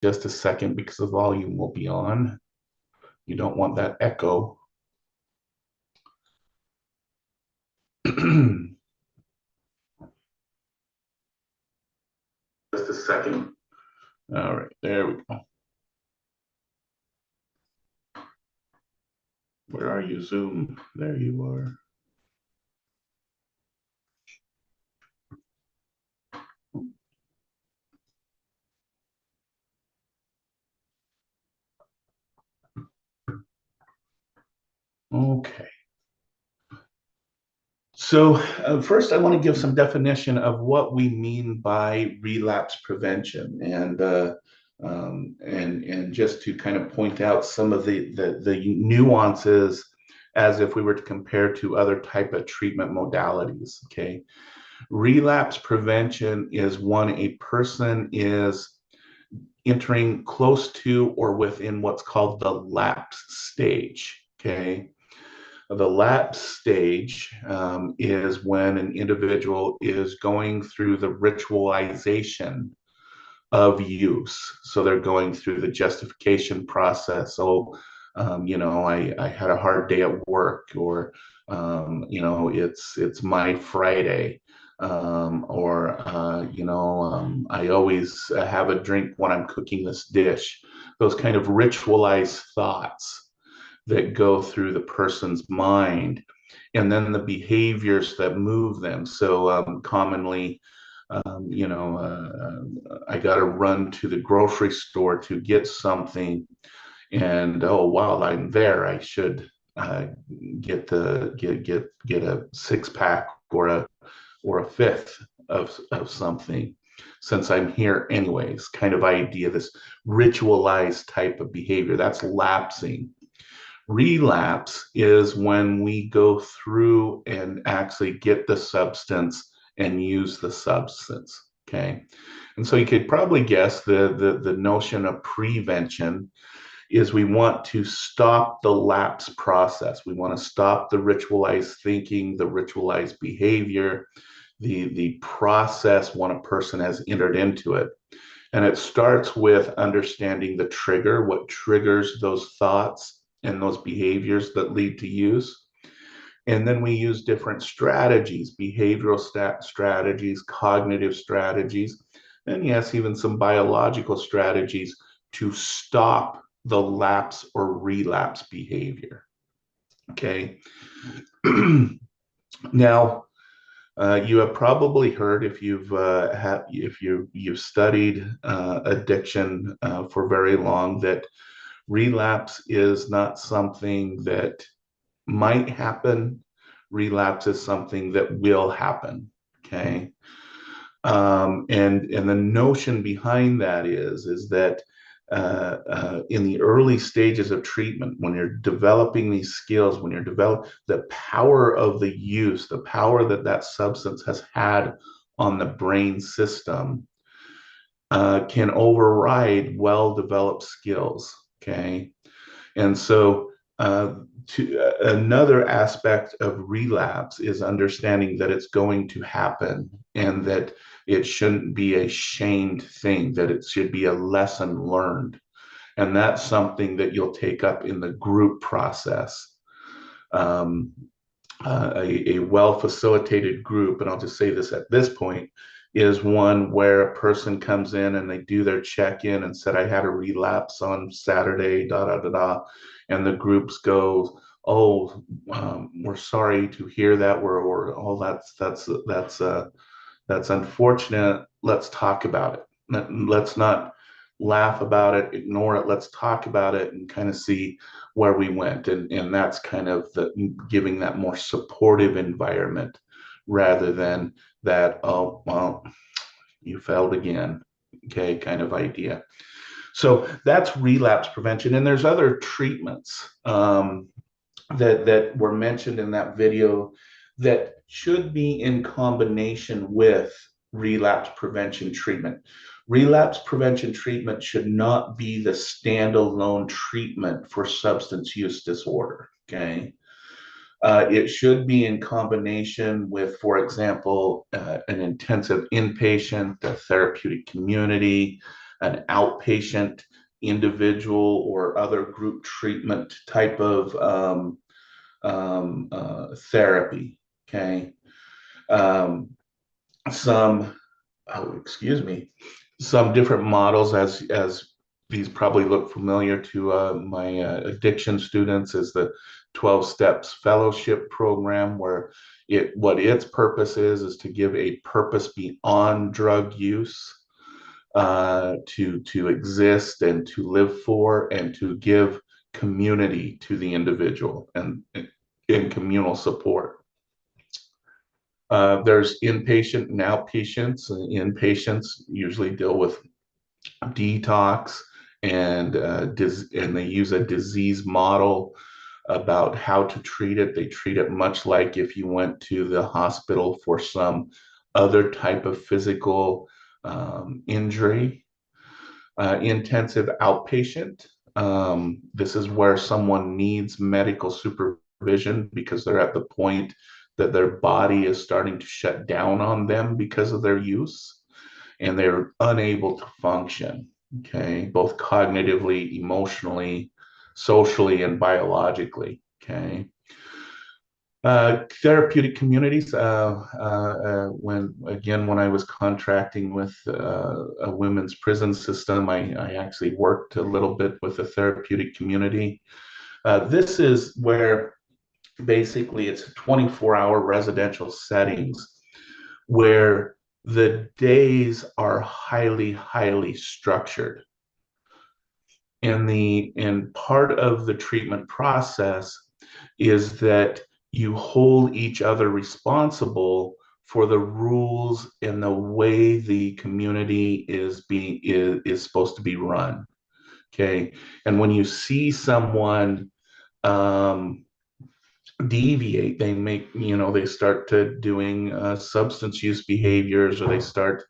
just a second because the volume will be on. You don't want that echo. Just a second. All right, there we go. Where are you, Zoom? There you are. Okay. So first, I want to give some definition of what we mean by relapse prevention, and just to kind of point out some of the nuances as if we were to compare to other type of treatment modalities. Okay, relapse prevention is when a person is entering close to or within what's called the lapse stage. Okay, the lapse stage is when an individual is going through the ritualization of use. So they're going through the justification process. So, I had a hard day at work, or, it's my Friday. I always have a drink when I'm cooking this dish. Those kind of ritualized thoughts that go through the person's mind, and then the behaviors that move them. So commonly, I got to run to the grocery store to get something, and oh, while I'm there, I should uh, get a 6 pack or a fifth of something, since I'm here anyways. Kind of idea, this ritualized type of behavior. That's lapsing. Relapse is when we go through and actually get the substance and use the substance. Okay. And so you could probably guess the notion of prevention is we want to stop the lapse process. We want to stop the ritualized thinking, the ritualized behavior, the process when a person has entered into it. And it starts with understanding the trigger, what triggers those thoughts and those behaviors that lead to use. And then we use different strategies, behavioral strategies, cognitive strategies, and yes, even some biological strategies to stop the lapse or relapse behavior. Okay. Now, you have probably heard, if you've studied addiction for very long, that relapse is not something that might happen. Relapse is something that will happen. Okay. And the notion behind that is that in the early stages of treatment, when you're developing these skills, when you're developing the power of the use, the power that that substance has had on the brain system, can override well-developed skills. Okay. And so, another aspect of relapse is understanding that it's going to happen, and that it shouldn't be a shamed thing, that it should be a lesson learned. And that's something that you'll take up in the group process. Um, a well facilitated group, and I'll just say this at this point, is one where a person comes in and they do their check in and said, I had a relapse on Saturday, da da da da. And the groups go, oh, we're sorry to hear that. Oh, that's unfortunate. Let's talk about it. Let's not laugh about it, ignore it. Let's talk about it and kind of see where we went. And that's kind of the giving that more supportive environment, rather than that, oh, well, you failed again. Okay, kind of idea. So that's relapse prevention. And there's other treatments that were mentioned in that video that should be in combination with relapse prevention treatment. Relapse prevention treatment should not be the standalone treatment for substance use disorder. Okay. It should be in combination with, for example, an intensive inpatient, a therapeutic community, an outpatient individual or other group treatment type of therapy. Okay. Um, some, oh, excuse me, some different models as these probably look familiar to my addiction students is the 12 steps fellowship program, where what its purpose is to give a purpose beyond drug use, to exist and to live for, and to give community to the individual and communal support. There's inpatient and outpatients. Inpatients usually deal with detox, and they use a disease model about how to treat it. They treat it much like if you went to the hospital for some other type of physical injury. Intensive outpatient. This is where someone needs medical supervision because they're at the point that their body is starting to shut down on them because of their use, and they're unable to function, okay, both cognitively, emotionally, socially, and biologically, okay. Therapeutic communities. When I was contracting with a women's prison system, I actually worked a little bit with a therapeutic community. This is where basically it's 24-hour residential settings where the days are highly structured. And part of the treatment process is that you hold each other responsible for the rules and the way the community is supposed to be run. Okay. And when you see someone um, deviate, they start to doing substance use behaviors, or they start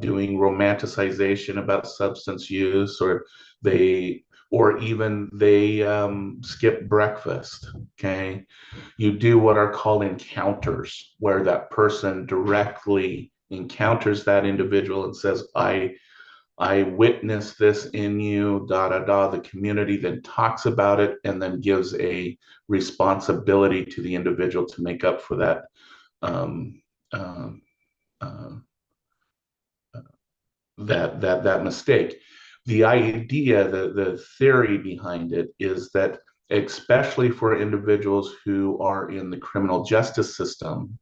doing romanticization about substance use, or even they skip breakfast. Okay. You do what are called encounters, where that person directly encounters that individual and says, I witnessed this in you, da da da. The community then talks about it and then gives a responsibility to the individual to make up for that um, uh, uh, that mistake. The idea, the theory behind it is that, especially for individuals who are in the criminal justice system,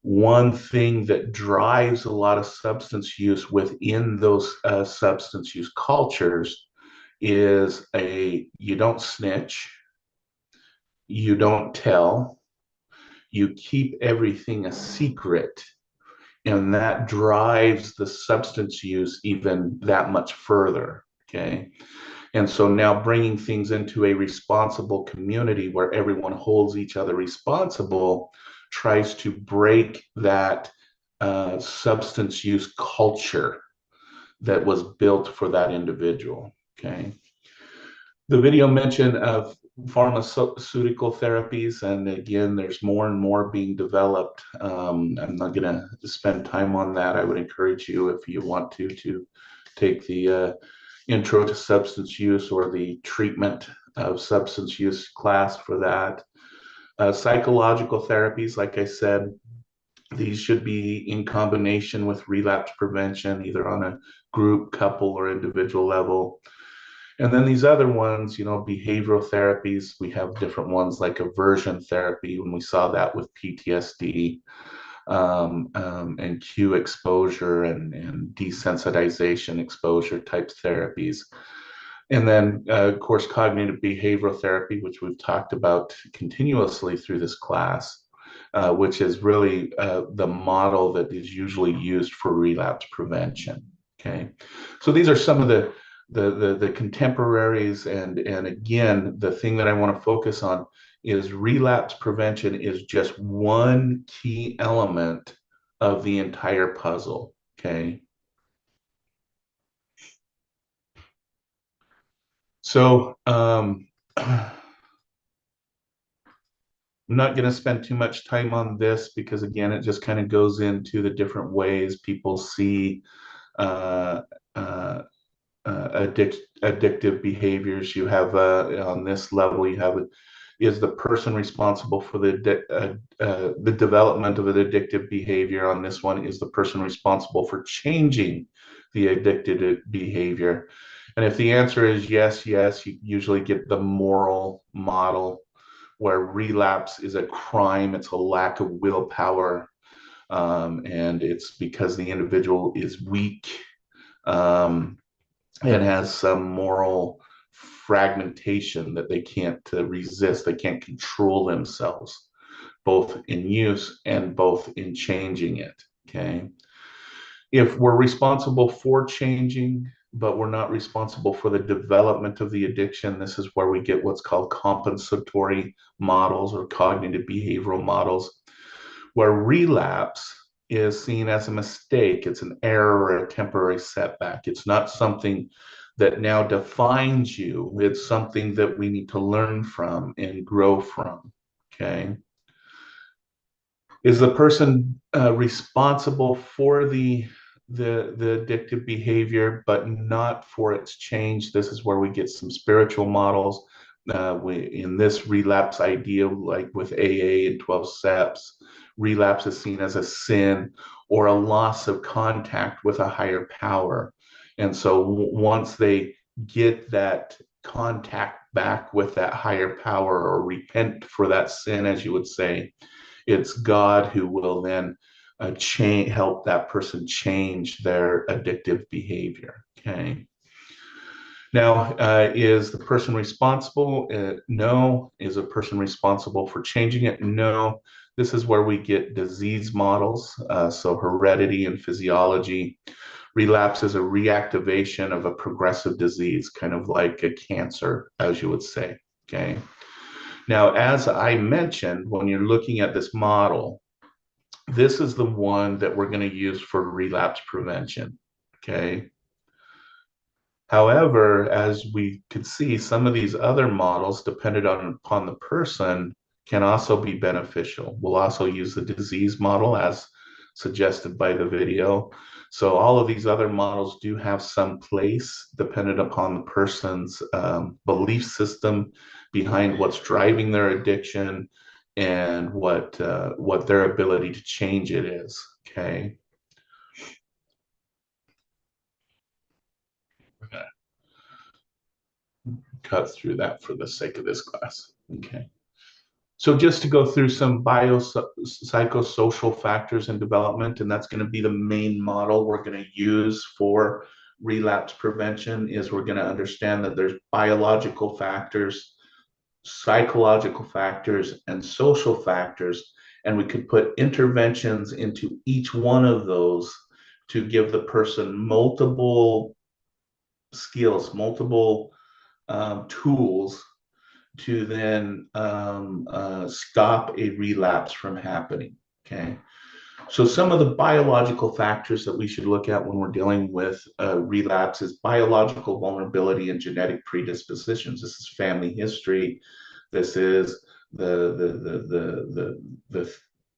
one thing that drives a lot of substance use within those substance use cultures is you don't snitch, you don't tell, you keep everything a secret, and that drives the substance use even that much further. Okay. And so now bringing things into a responsible community where everyone holds each other responsible tries to break that substance use culture that was built for that individual. Okay. The video mentioned of pharmaceutical therapies, and again, there's more and more being developed. I'm not going to spend time on that. I would encourage you, if you want to take the intro to substance use or the treatment of substance use class for that. Psychological therapies, like I said, these should be in combination with relapse prevention, either on a group, couple, or individual level. And then these other ones, behavioral therapies, we have different ones like aversion therapy, when we saw that with PTSD, and cue exposure and desensitization exposure type therapies. And then, of course, cognitive behavioral therapy, which we've talked about continuously through this class, which is really the model that is usually used for relapse prevention. Okay, so these are some of the contemporaries, and again, the thing that I want to focus on is relapse prevention is just one key element of the entire puzzle. Okay, so I'm not going to spend too much time on this because, again, it just kind of goes into the different ways people see uh, uh, addictive behaviors. You have on this level, you have is the person responsible for the development of an addictive behavior. On this one, is the person responsible for changing the addicted behavior? And if the answer is yes, yes, you usually get the moral model where relapse is a crime, it's a lack of willpower, and it's because the individual is weak. Um, and has some moral fragmentation that they can't resist. They can't control themselves, both in use and both in changing it. Okay. If we're responsible for changing, but we're not responsible for the development of the addiction, this is where we get what's called compensatory models or cognitive behavioral models, where relapse is seen as a mistake. It's an error or a temporary setback. It's not something that now defines you. It's something that we need to learn from and grow from. Okay. Is the person responsible for the addictive behavior, but not for its change? This is where we get some spiritual models. In this relapse idea, like with AA and 12 steps, relapse is seen as a sin or a loss of contact with a higher power. And so once they get that contact back with that higher power or repent for that sin, as you would say, it's God who will then help that person change their addictive behavior. Okay. Now, is the person responsible? No. Is a person responsible for changing it? No. This is where we get disease models. So heredity and physiology. Relapse is a reactivation of a progressive disease, kind of like a cancer, as you would say. Okay. Now, as I mentioned, when you're looking at this model, this is the one that we're going to use for relapse prevention. Okay. However, as we could see, some of these other models, dependent upon the person, can also be beneficial. We'll also use the disease model as suggested by the video. So all of these other models do have some place dependent upon the person's belief system behind what's driving their addiction and what their ability to change it is. Okay. We're gonna cut through that for the sake of this class. Okay. So just to go through some psychosocial factors in development, and that's going to be the main model we're going to use for relapse prevention, is we're going to understand that there's biological factors, psychological factors, and social factors, and we could put interventions into each one of those to give the person multiple skills, multiple tools to then stop a relapse from happening. Okay. So some of the biological factors that we should look at when we're dealing with relapse is biological vulnerability and genetic predispositions. This is family history. This is the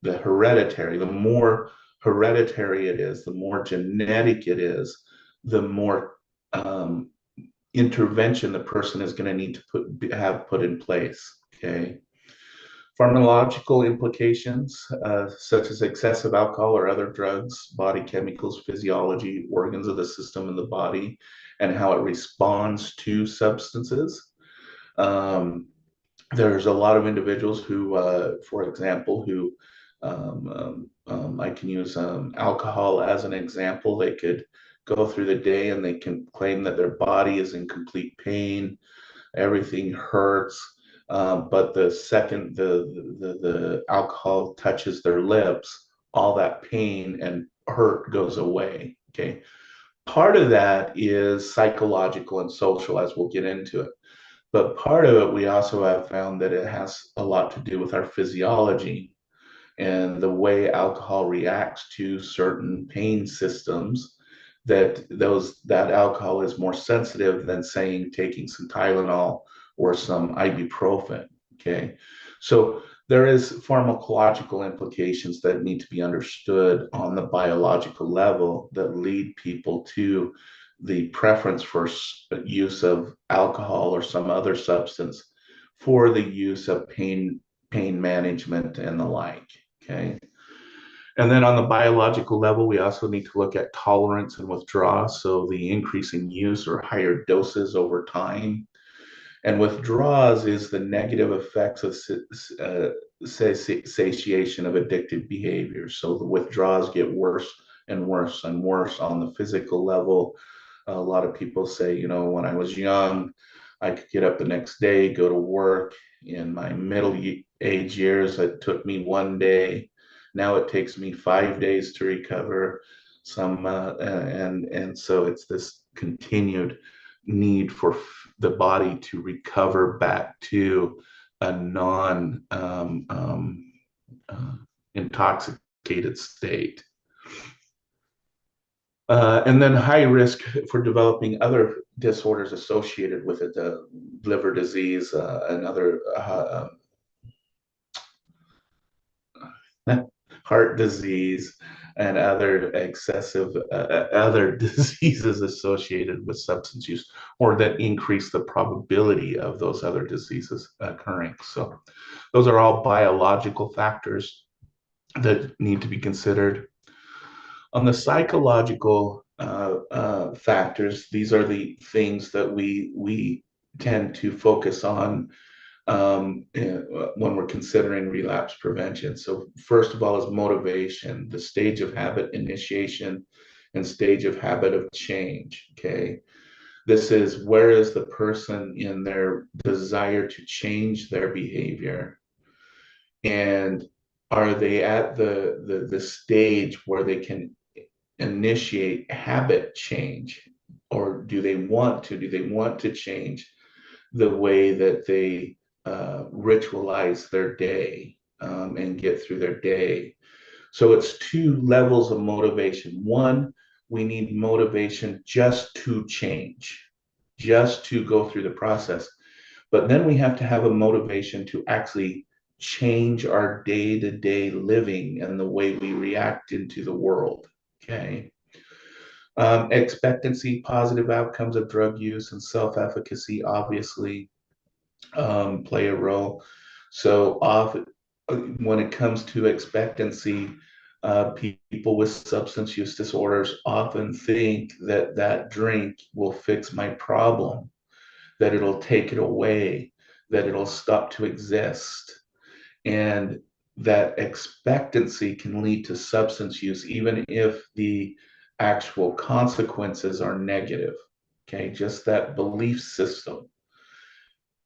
hereditary. The more hereditary it is, the more genetic it is, the more intervention the person is going to need to have put in place. Okay. Pharmacological implications, such as excessive alcohol or other drugs, body chemicals, physiology, organs of the system in the body, and how it responds to substances. There's a lot of individuals who, for example, who I can use alcohol as an example. They could go through the day and they can claim that their body is in complete pain, everything hurts, but the second the alcohol touches their lips, all that pain and hurt goes away. Okay, part of that is psychological and social, as we'll get into it. But part of it, we also have found that it has a lot to do with our physiology and the way alcohol reacts to certain pain systems, that alcohol is more sensitive than saying taking some Tylenol or some ibuprofen. Okay. So There is pharmacological implications that need to be understood on the biological level that lead people to the preference for use of alcohol or some other substance for the use of pain management and the like. Okay. And then on the biological level, we also need to look at tolerance and withdrawal. So the increasing use or higher doses over time. And withdrawals is the negative effects of satiation of addictive behavior. So the withdrawals get worse and worse and worse on the physical level. A lot of people say, you know, when I was young, I could get up the next day, go to work. In my middle age years, it took me one day. Now it takes me 5 days to recover. And so it's this continued need for the body to recover back to a non intoxicated state. And then high risk for developing other disorders associated with it, liver disease, and other heart disease, and other excessive other diseases associated with substance use, or that increase the probability of those other diseases occurring. So those are all biological factors that need to be considered. On the psychological factors, these are the things that we tend to focus on when we're considering relapse prevention. So first of all is motivation, the stage of habit initiation and stage of habit of change. Okay. This is where is the person in their desire to change their behavior, and are they at the stage where they can initiate habit change, or do they want to change the way that they ritualize their day, and get through their day. So it's two levels of motivation. One, we need motivation just to change, just to go through the process. But then we have to have a motivation to actually change our day to day living and the way we react into the world. Okay. Expectancy, positive outcomes of drug use, and self efficacy obviously play a role. So often, when it comes to expectancy, people with substance use disorders often think that that drink will fix my problem, that it'll take it away, that it'll stop to exist. And that expectancy can lead to substance use, even if the actual consequences are negative. Okay, just that belief system.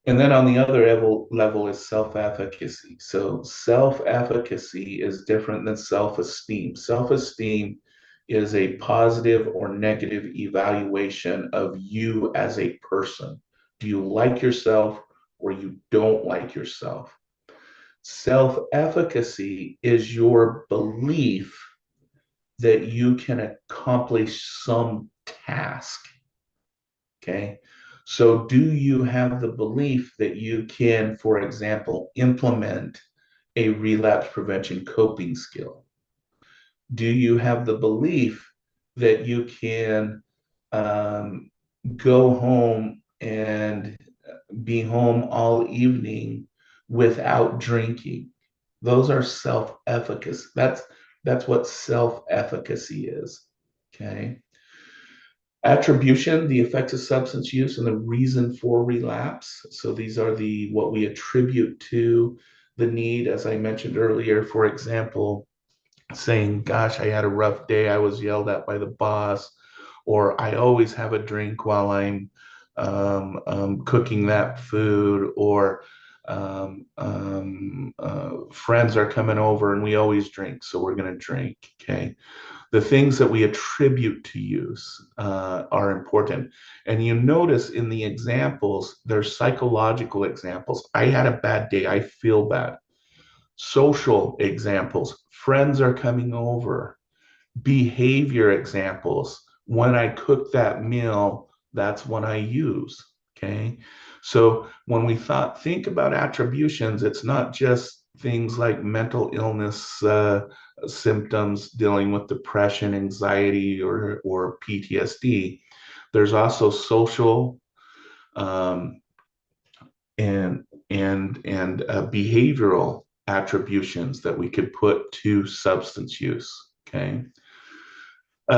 And then on the other level is self-efficacy. So self-efficacy is different than self-esteem. Self-esteem is a positive or negative evaluation of you as a person. Do you like yourself or you don't like yourself? Self-efficacy is your belief that you can accomplish some task. Okay. So, do you have the belief that you can, for example, implement a relapse prevention coping skill? Do you have the belief that you can um, go home and be home all evening without drinking? Those are self-efficacy. That's what self-efficacy is. Okay. Attribution, the effects of substance use and the reason for relapse. So these are the what we attribute to the need, as I mentioned earlier. For example, saying, "Gosh, I had a rough day. I was yelled at by the boss," or "I always have a drink while I'm cooking that food," or "Friends are coming over and we always drink, so we're going to drink." Okay. The things that we attribute to use are important. And you notice in the examples, there's psychological examples. I had a bad day. I feel bad. Social examples. Friends are coming over. Behavior examples. When I cook that meal, that's when I use. Okay. So when we think about attributions, it's not just things like mental illness symptoms, dealing with depression, anxiety, or PTSD. There's also social um, and behavioral attributions that we could put to substance use. Okay.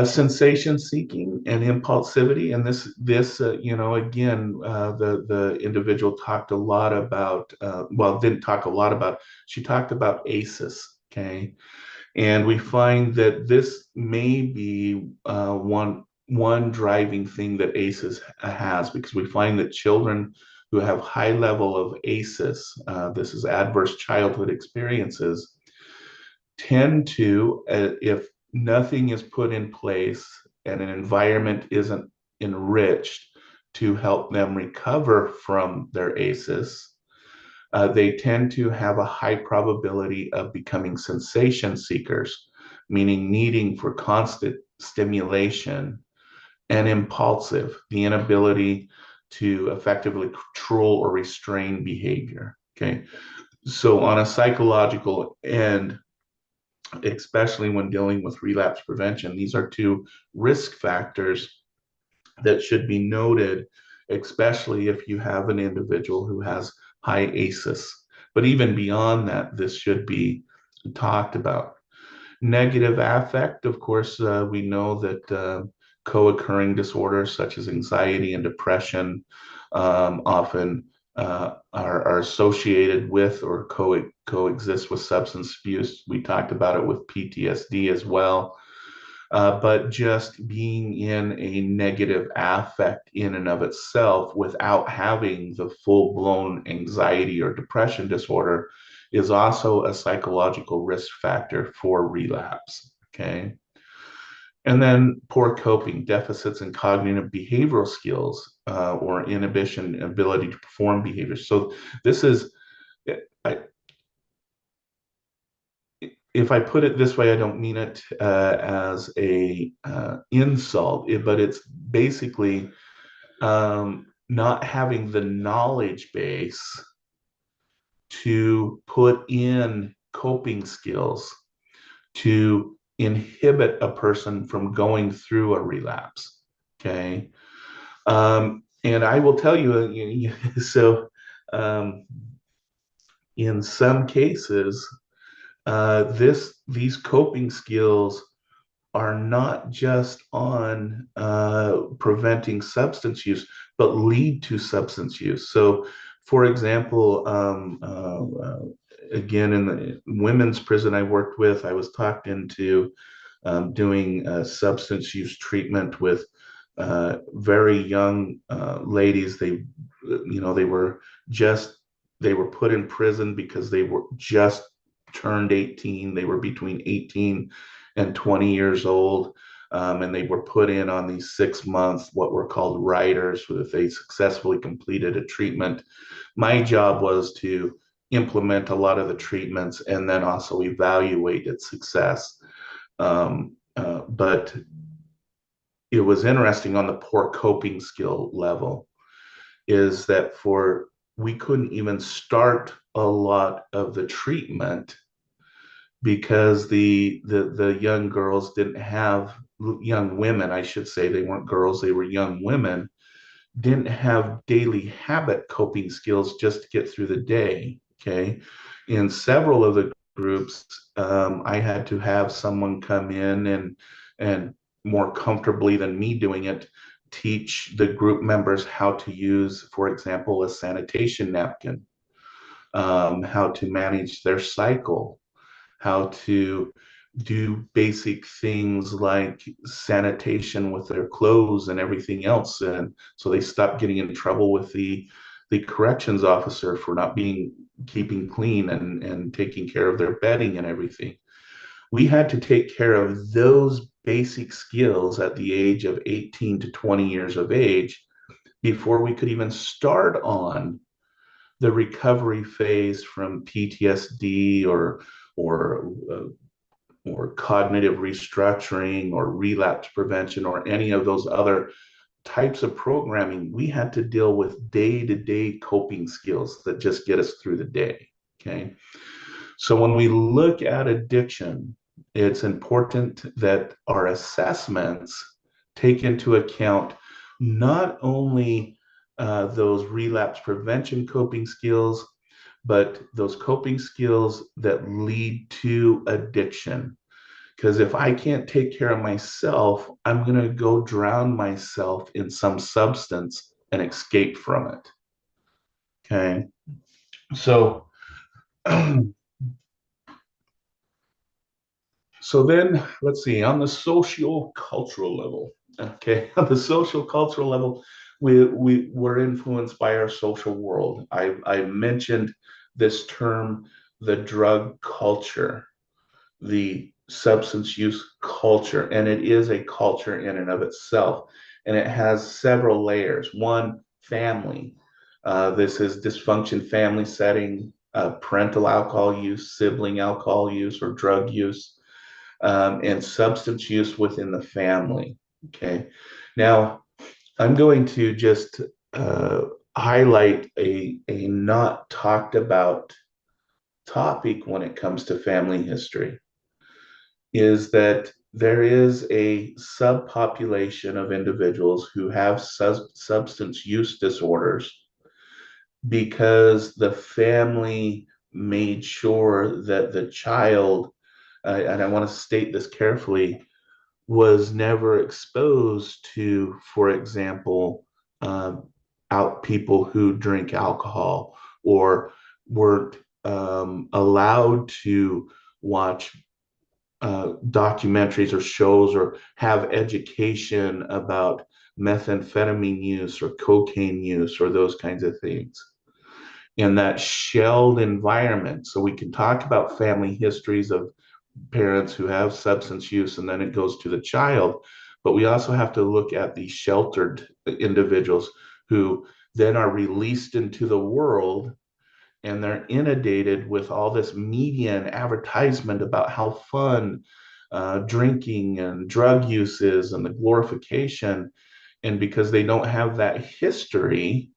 Sensation seeking and impulsivity, and again, the individual talked a lot about, well, didn't talk a lot about, she talked about ACEs. Okay. And we find that this may be one driving thing that ACEs has, because we find that children who have high level of ACEs, this is adverse childhood experiences, tend to, if nothing is put in place and an environment isn't enriched to help them recover from their ACEs, they tend to have a high probability of becoming sensation seekers, meaning needing for constant stimulation, and impulsive, the inability to effectively control or restrain behavior. Okay. So, on a psychological end, especially when dealing with relapse prevention, these are two risk factors that should be noted, especially if you have an individual who has high ACEs. But even beyond that, this should be talked about. Negative affect, of course, we know that co-occurring disorders such as anxiety and depression often are associated with or coexist with substance abuse. We talked about it with PTSD as well. But just being in a negative affect in and of itself without having the full blown anxiety or depression disorder is also a psychological risk factor for relapse. Okay. And then poor coping, deficits in cognitive behavioral skills or inhibition, ability to perform behaviors. So this is, I, if I put it this way, I don't mean it as a insult, but it's basically not having the knowledge base to put in coping skills to inhibit a person from going through a relapse. Okay. And I will tell you, so in some cases, these coping skills are not just on preventing substance use, but lead to substance use. So, for example, again, in the women's prison I worked with, I was talked into doing substance use treatment with very young ladies. They were just, they were put in prison because they were just turned 18. They were between 18 and 20 years old. And they were put in on these 6 months, what were called riders, if they successfully completed a treatment. My job was to implement a lot of the treatments and then also evaluate its success. But it was interesting on the poor coping skill level is that we couldn't even start a lot of the treatment because the young girls didn't have, young women, I should say, they weren't girls, they were young women, didn't have daily habit coping skills just to get through the day. Okay. In several of the groups, I had to have someone come in and more comfortably than me doing it, teach the group members how to use, for example, a sanitation napkin, how to manage their cycle, how to do basic things like sanitation with their clothes and everything else. And so they stopped getting in trouble with the corrections officer for not being keeping clean and taking care of their bedding and everything. We had to take care of those basic skills at the age of 18 to 20 years of age before we could even start on the recovery phase from PTSD or or cognitive restructuring or relapse prevention or any of those other types of programming. We had to deal with day-to-day coping skills that just get us through the day. Okay. So when we look at addiction, it's important that our assessments take into account not only those relapse prevention coping skills, but those coping skills that lead to addiction. Because if I can't take care of myself, I'm going to go drown myself in some substance and escape from it. Okay. So, so then let's see, on the social cultural level. Okay. On the social cultural level, we were influenced by our social world. I mentioned this term, the drug culture, the substance use culture, and it is a culture in and of itself. And it has several layers. One, family. This is dysfunction family setting, parental alcohol use, sibling alcohol use or drug use, and substance use within the family. Okay. Now, I'm going to just uh, highlight a not talked about topic when it comes to family history is that there is a subpopulation of individuals who have substance use disorders because the family made sure that the child, and I want to state this carefully, was never exposed to, for example, um, out people who drink alcohol or weren't allowed to watch documentaries or shows or have education about methamphetamine use or cocaine use or those kinds of things in that shelled environment. So we can talk about family histories of parents who have substance use and then it goes to the child. But we also have to look at the sheltered individuals who then are released into the world and they're inundated with all this media and advertisement about how fun drinking and drug use is and the glorification. And because they don't have that history,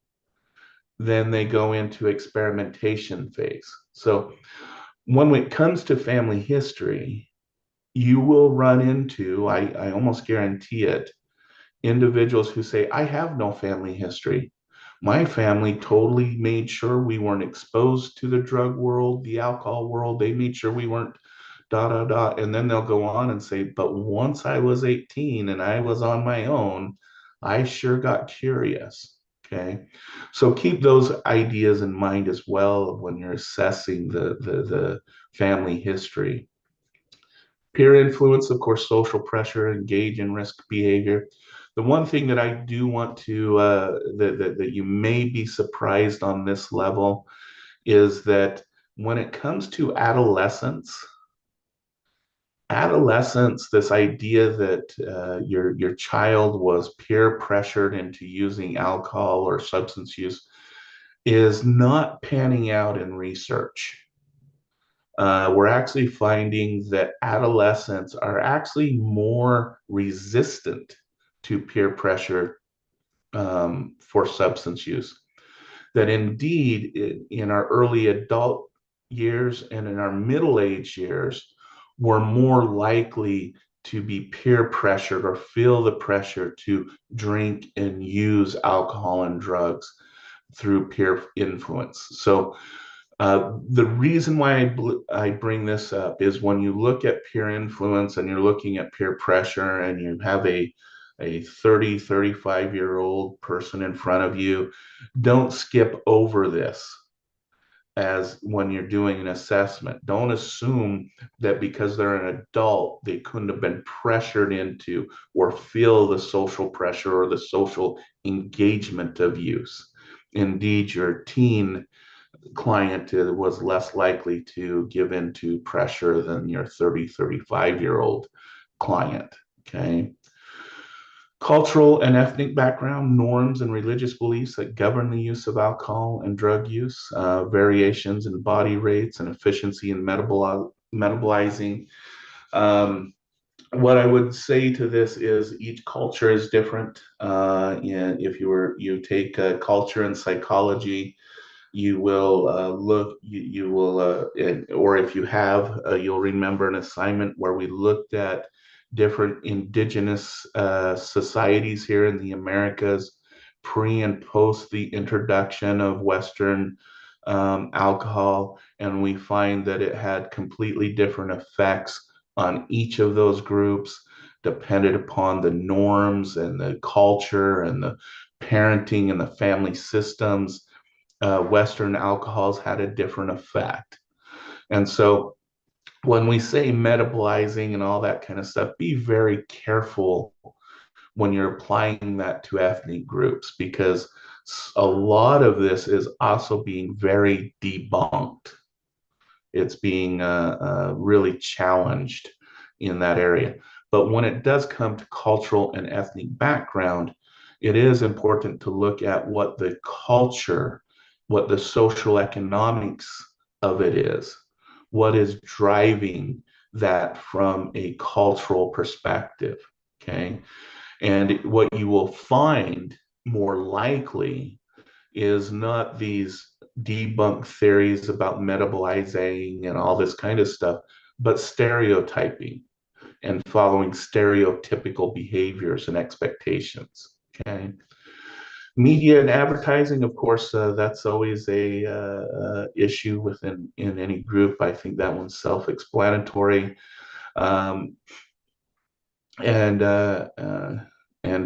then they go into experimentation phase. So when it comes to family history, you will run into, I almost guarantee it, individuals who say, I have no family history. My family totally made sure we weren't exposed to the drug world, the alcohol world. They made sure we weren't da da da. And then they'll go on and say, but once I was 18 and I was on my own, I sure got curious. Okay. So keep those ideas in mind as well when you're assessing the family history. Peer influence, of course, social pressure, engage in risk behavior. The one thing that I do want to, that you may be surprised on this level is that when it comes to adolescence, this idea that your child was peer pressured into using alcohol or substance use is not panning out in research. We're actually finding that adolescents are actually more resistant to peer pressure for substance use. That indeed, in our early adult years and in our middle age years, we're more likely to be peer pressured or feel the pressure to drink and use alcohol and drugs through peer influence. So the reason why I bring this up is when you look at peer influence and you're looking at peer pressure and you have a 30, 35-year-old person in front of you, don't skip over this as when you're doing an assessment. Don't assume that because they're an adult, they couldn't have been pressured into or feel the social pressure or the social engagement of use. Indeed, your teen client was less likely to give in to pressure than your 30, 35-year-old client. Okay. Cultural and ethnic background, norms and religious beliefs that govern the use of alcohol and drug use, variations in body rates and efficiency in metabolizing. Um, what I would say to this is each culture is different. And if you take culture and psychology, You will you will, or if you have, you'll remember an assignment where we looked at different indigenous societies here in the Americas pre and post the introduction of Western alcohol, and we find that it had completely different effects on each of those groups, depended upon the norms and the culture and the parenting and the family systems. Western alcohols had a different effect. And so when we say metabolizing and all that kind of stuff, be very careful when you're applying that to ethnic groups, because a lot of this is also being very debunked. It's being really challenged in that area. But when it does come to cultural and ethnic background, it is important to look at what the culture, what the social economics of it is, what is driving that from a cultural perspective. Okay. And what you will find more likely is not these debunked theories about metabolizing and all this kind of stuff, but stereotyping and following stereotypical behaviors and expectations. Okay. Media and advertising, of course, that's always a issue within in any group. I think that one's self-explanatory. Um, and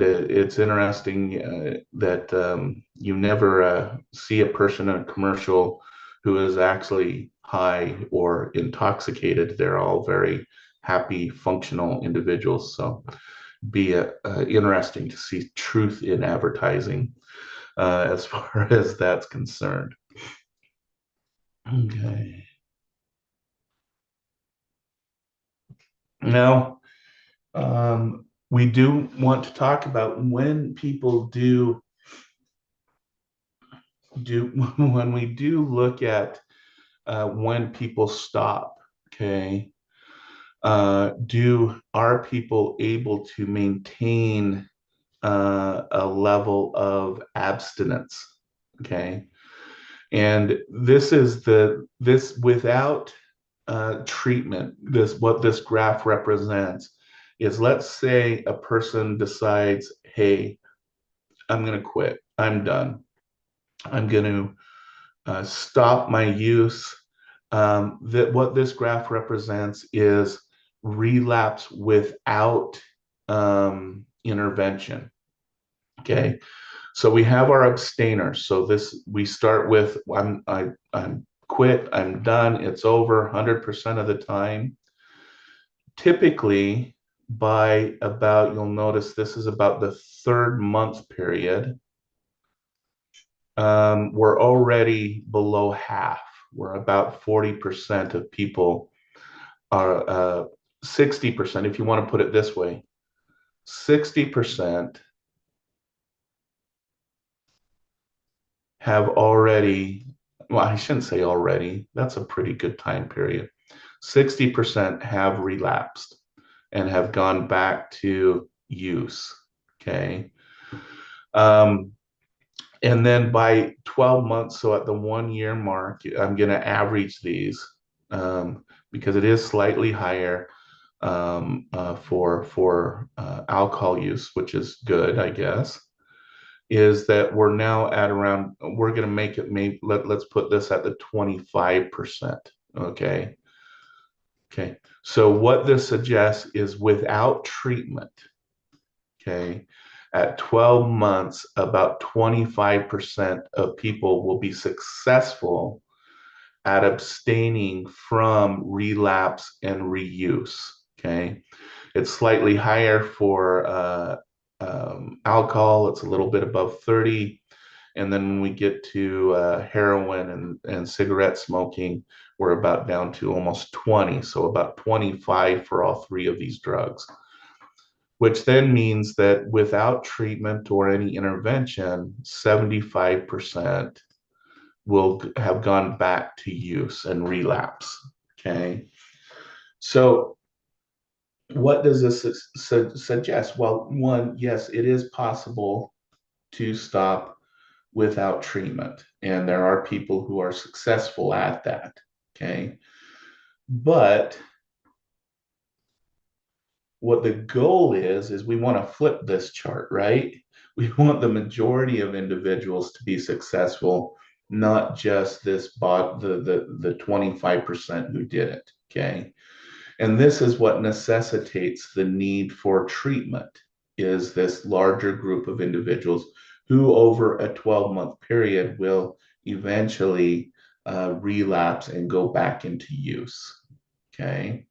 it's interesting that you never see a person in a commercial who is actually high or intoxicated. They're all very happy, functional individuals. So be interesting to see truth in advertising as far as that's concerned. Okay. Now, we do want to talk about when people do when we do look at when people stop. Okay, do are people able to maintain a level of abstinence? Okay, and this without treatment. This what this graph represents is, let's say a person decides, hey, I'm going to quit. I'm done. I'm going to stop my use. That what this graph represents is relapse without intervention. Okay, so we have our abstainers. So this we start with I'm quit. I'm done. It's over 100% of the time. Typically, by about, you'll notice this is about the third month period, we're already below half. We're about 40% of people are 60%, if you want to put it this way, 60% have already, well, I shouldn't say already, that's a pretty good time period. 60% have relapsed and have gone back to use. Okay. Um, and then by 12 months, so at the 1 year mark, I'm going to average these because it is slightly higher for alcohol use, which is good, I guess. Is that we're now at around, we're going to make it, maybe let's put this at the 25%. Okay. Okay. So what this suggests is without treatment, okay, at 12 months, about 25% of people will be successful at abstaining from relapse and reuse. Okay. It's slightly higher for alcohol, it's a little bit above 30. And then when we get to heroin and cigarette smoking, we're about down to almost 20. So about 25 for all three of these drugs, which then means that without treatment or any intervention, 75% will have gone back to use and relapse. Okay. So what does this suggest? Well, one, yes, it is possible to stop without treatment. And there are people who are successful at that. Okay. But what the goal is we want to flip this chart, right? We want the majority of individuals to be successful, not just this bot the 25% who did it. Okay. And this is what necessitates the need for treatment is this larger group of individuals who over a 12-month period will eventually relapse and go back into use. Okay.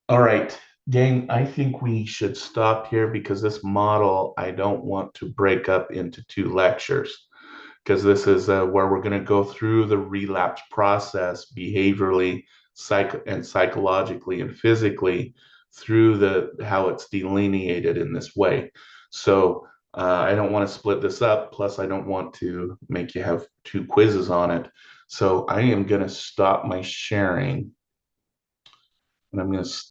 All right, gang, I think we should stop here because this model, I don't want to break up into two lectures because this is where we're going to go through the relapse process behaviorally, and psychologically and physically through the how it's delineated in this way. So I don't want to split this up. Plus, I don't want to make you have two quizzes on it. So I am going to stop my sharing and I'm going to